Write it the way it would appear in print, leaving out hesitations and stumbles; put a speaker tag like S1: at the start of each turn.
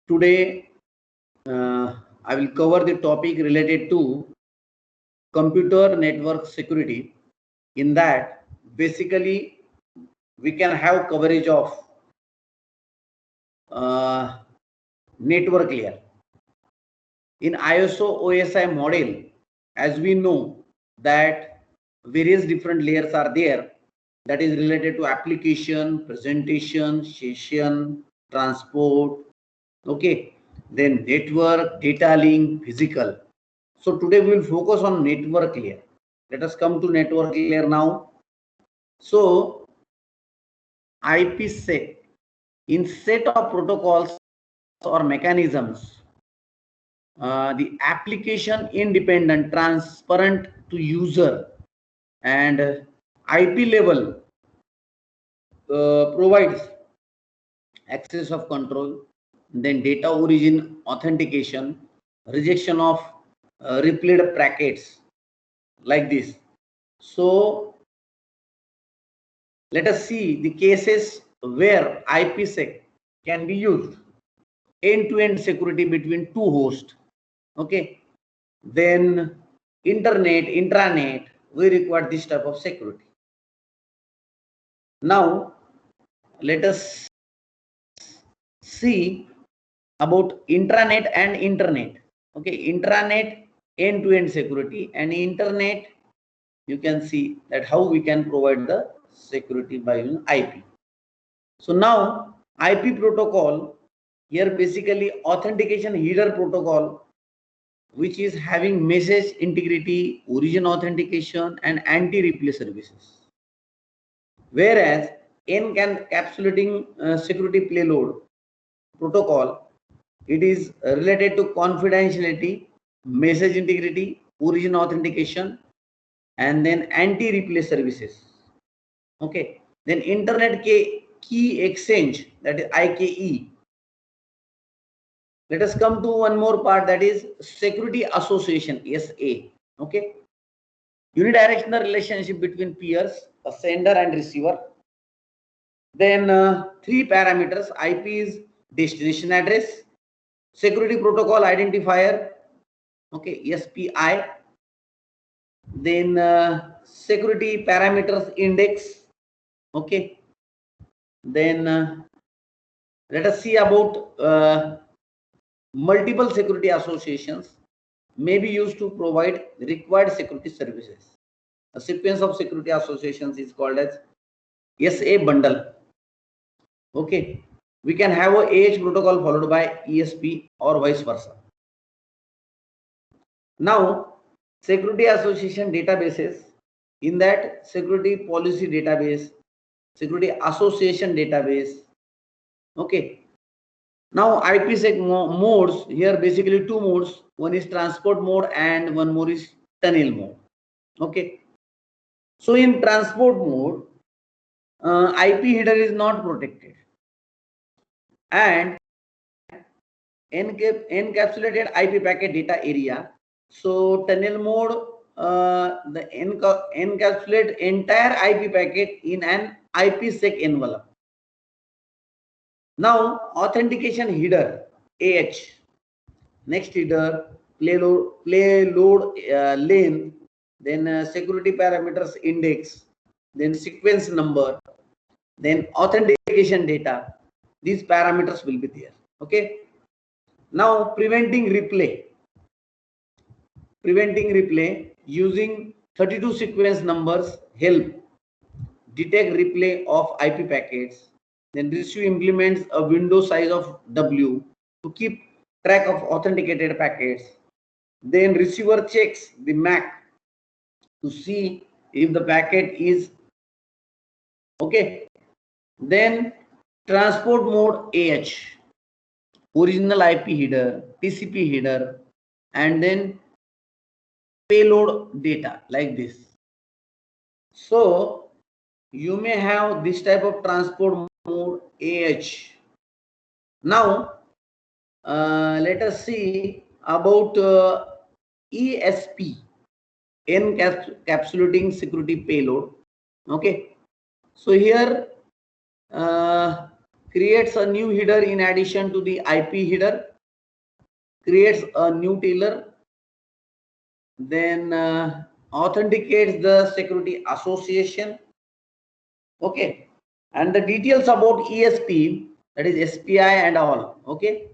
S1: Today, I will cover the topic related to computer network security. In that, basically, we can have coverage of network layer. In ISO OSI model, as we know that various different layers are there, that is related to application, presentation, session, transport, okay, then network, data link, physical. So today we will focus on network layer. Let us come to network layer now. So IPSec, in set of protocols or mechanisms, the application independent, transparent to user, and IP level provides access of control, then data origin authentication, rejection of replayed packets, like this. So let us see the cases where IPSec can be used. End-to-end security between two hosts. Okay. Then internet, intranet, we require this type of security. Now let us see about intranet and internet. Okay, intranet end-to-end security, and internet you can see that how we can provide the security by using IP. So now IP protocol here, basically authentication header protocol, which is having message integrity, origin authentication, and anti-replay services. Whereas encapsulating security payload protocol, it is related to confidentiality, message integrity, origin authentication, and then anti-replay services. Okay. Then internet key exchange, that is IKE. Let us come to one more part, that is security association, SA. Okay. Unidirectional relationship between peers, a sender and receiver. Then three parameters: IP is destination address, security protocol identifier, okay, SPI. Then security parameters index, okay. Then let us see about multiple security associations may be used to provide required security services. A sequence of security associations is called as SA bundle. Okay, we can have a AH protocol followed by ESP or vice versa. Now, security association databases, in that security policy database, security association database. Okay. Now IPSec modes, here basically two modes. One is transport mode and one more is tunnel mode. Okay. So in transport mode, IP header is not protected, and encapsulated IP packet data area. So tunnel mode, the encapsulate entire IP packet in an IPSec envelope. Now authentication header, AH. Next header, payload length, then security parameters index, then sequence number, then authentication data. These parameters will be there. Okay. Now preventing replay. Preventing replay using 32 sequence numbers help detect replay of IP packets. Then receive implements a window size of W to keep track of authenticated packets. Then receiver checks the MAC to see if the packet is okay. Then transport mode AH, original IP header, TCP header, and then payload data, like this. So you may have this type of transport mode AH. Now let us see about ESP, encapsulating security payload. Okay. So here creates a new header in addition to the IP header, creates a new tailor, then authenticates the security association. Okay, and the details about ESP, that is SPI and all. Okay,